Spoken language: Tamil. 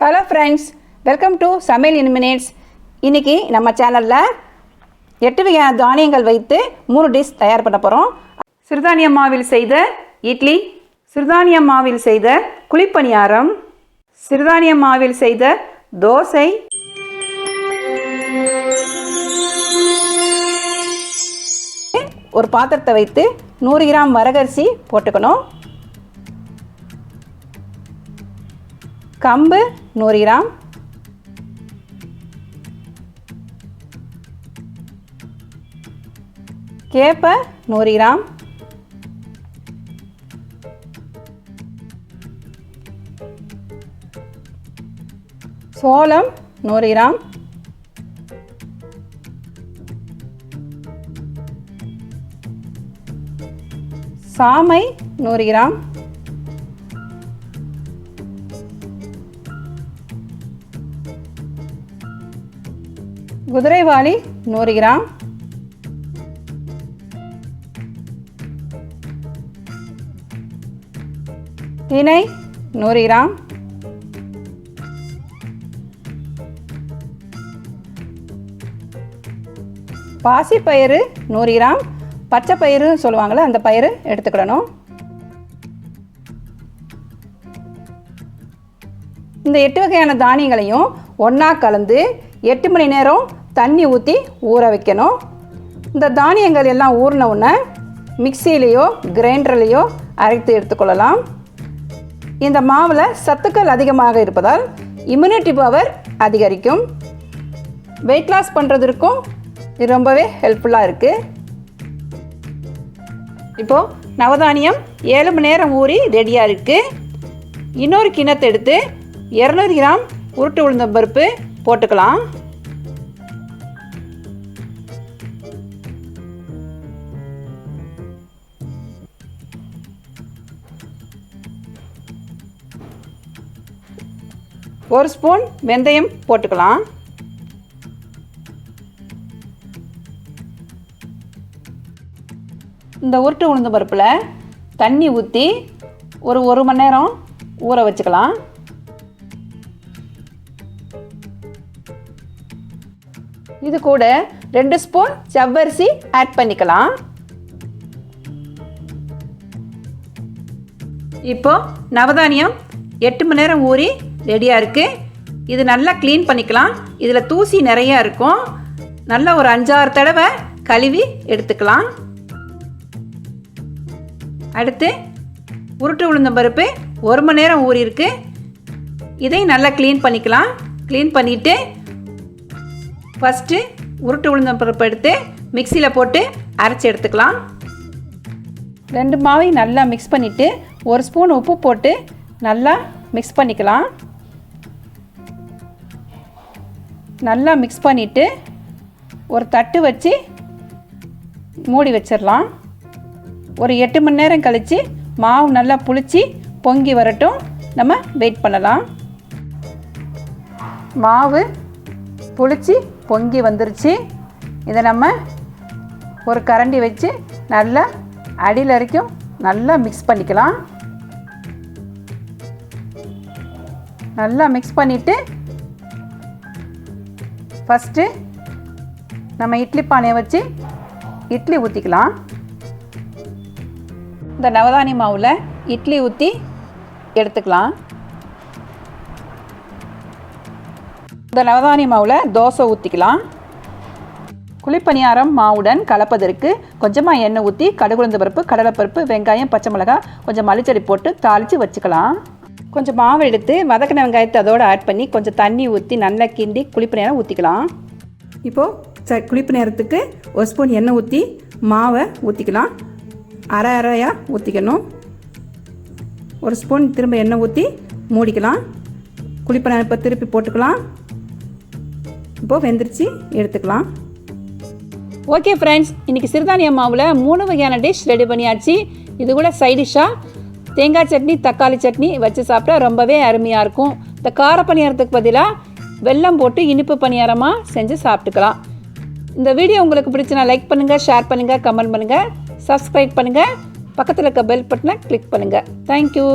ஹலோ ஃப்ரெண்ட்ஸ், வெல்கம் டு சமையல் இன் மினிட்ஸ். இன்றைக்கி நம்ம சேனலில் 8 வகையான தானியங்கள் வைத்து 3 டிஷ் தயார் பண்ண போகிறோம். சிறுதானிய மாவில் செய்த இட்லி, சிறுதானிய மாவில் செய்த குழிப்பணியாரம், சிறுதானிய மாவில் செய்த தோசை, ஒரு பாத்திரத்தை வைத்து 100 கிராம் வரகரிசி போட்டுக்கணும். கம்பு 100 கிராம், கேப்பை 100 கிராம், சோளம் 100 கிராம், சாமை 100 கிராம், குதிரைவாலி 100 கிராம், தினை 100 கிராம், பாசிப்பயிறு 100 கிராம், பச்சை பயிறு சொல்லுவாங்கள்ல அந்த பயிறு எடுத்துக்கிடணும். இந்த 8 வகையான தானியங்களையும் ஒன்றா கலந்து 8 மணி நேரம் தண்ணி ஊற்றி ஊற வைக்கணும். இந்த தானியங்கள் எல்லாம் ஊறின உடனே மிக்சியிலையோ கிரைண்டர்லேயோ அரைத்து எடுத்துக்கொள்ளலாம். இந்த மாவில் சத்துக்கள் அதிகமாக இருப்பதால் இம்யூனிட்டி பவர் அதிகரிக்கும். வெயிட் லாஸ் பண்ணுறதுக்கும் இது ரொம்பவே ஹெல்ப்ஃபுல்லாக இருக்குது. இப்போது நவதானியம் 7 மணி நேரம் ஊறி ரெடியாக இருக்குது. இன்னொரு கிண்ணத்தை எடுத்து 200 கிராம் உருட்டு உளுந்தம் பருப்பு போட்டுக்கலாம். ஒரு ஸ்பூன் வெந்தயம் போட்டுக்கலாம். இந்த உருட்டு உளுந்து பருப்பில் தண்ணி ஊற்றி ஒரு மணி நேரம் ஊற வச்சுக்கலாம். இது கூட 2 ஸ்பூன் ஜவ்வரிசி ஆட் பண்ணிக்கலாம். இப்போ நவதானியம் 8 மணி நேரம் ஊறி ரெடியாக இருக்குது. இது நல்லா க்ளீன் பண்ணிக்கலாம். இதில் தூசி நிறையா இருக்கும். நல்லா ஒரு 5-6 தடவை கழுவி எடுத்துக்கலாம். அடுத்து உருட்டு உளுந்தம் பருப்பு 1 மணி நேரம் ஊறி இருக்கு. இதையும் நல்லா க்ளீன் பண்ணிக்கலாம். க்ளீன் பண்ணிவிட்டு ஃபஸ்ட்டு உருட்டு உளுந்தம் பருப்பு எடுத்து மிக்சியில் போட்டு அரைச்சி எடுத்துக்கலாம். 2 மாவையும் நல்லா மிக்ஸ் பண்ணிவிட்டு 1 ஸ்பூன் உப்பு போட்டு நல்லா மிக்ஸ் பண்ணிக்கலாம். நல்லா மிக்ஸ் பண்ணிவிட்டு ஒரு தட்டு வச்சு மூடி வச்சிடலாம். ஒரு 8 மணி நேரம் கழித்து மாவு நல்லா புளிச்சு பொங்கி வரட்டும். நம்ம வெயிட் பண்ணலாம். மாவு புளிச்சு பொங்கி வந்துருச்சு. இதை நம்ம ஒரு கரண்டி வச்சு நல்லா அடியில் வரைக்கும் நல்லா மிக்ஸ் பண்ணிக்கலாம். நல்லா மிக்ஸ் பண்ணிவிட்டு ஃபஸ்ட்டு நம்ம இட்லி பானையை வச்சு இட்லி ஊற்றிக்கலாம். இந்த நவதானிய மாவில் இட்லி ஊற்றி எடுத்துக்கலாம். இந்த நவதானிய மாவில் தோசை ஊற்றிக்கலாம். குழிப்பணியாரம் மாவுடன் கலப்பதற்கு கொஞ்சமாக எண்ணெய் ஊற்றி கடுகுளுந்து பருப்பு, கடலைப்பருப்பு, வெங்காயம், பச்சை மிளகாய், கொஞ்சம் மல்லிச்செடி போட்டு தாளித்து வச்சுக்கலாம். கொஞ்சம் மாவு எடுத்து வதக்கின வெங்காயத்தை அதோடு ஆட் பண்ணி கொஞ்சம் தண்ணி ஊற்றி நல்லா கிண்டி குழிப்பணியாரம் ஊற்றிக்கலாம். இப்போது குழிப்பணியாரத்துக்கு 1 ஸ்பூன் எண்ணெய் ஊற்றி மாவை ஊற்றிக்கலாம். அரையாக ஊற்றிக்கணும். 1 ஸ்பூன் திரும்ப எண்ணெய் ஊற்றி மூடிக்கலாம். குழிப்பணியாரம் இப்போ திருப்பி போட்டுக்கலாம். இப்போது வெந்துருச்சு, எடுத்துக்கலாம். ஓகே ஃப்ரெண்ட்ஸ், இன்றைக்கி சிறுதானிய மாவில் 3 வகையான டிஷ் ரெடி பண்ணியாச்சு. இது கூட சைடிஷ்ஷாக தேங்காய் சட்னி, தக்காளி சட்னி வச்சு சாப்பிட்டா ரொம்பவே அருமையாக இருக்கும். இந்த கார பணியாரத்துக்கு பதிலாக வெல்லம் போட்டு இனிப்பு பணியாரமாக செஞ்சு சாப்பிட்டுக்கலாம். இந்த வீடியோ உங்களுக்கு பிடிச்சுனா லைக் பண்ணுங்கள், ஷேர் பண்ணுங்கள், கமெண்ட் பண்ணுங்கள், சப்ஸ்கிரைப் பண்ணுங்கள், பக்கத்தில் இருக்க பெல் பட்டனை கிளிக் பண்ணுங்கள். தேங்க்யூ.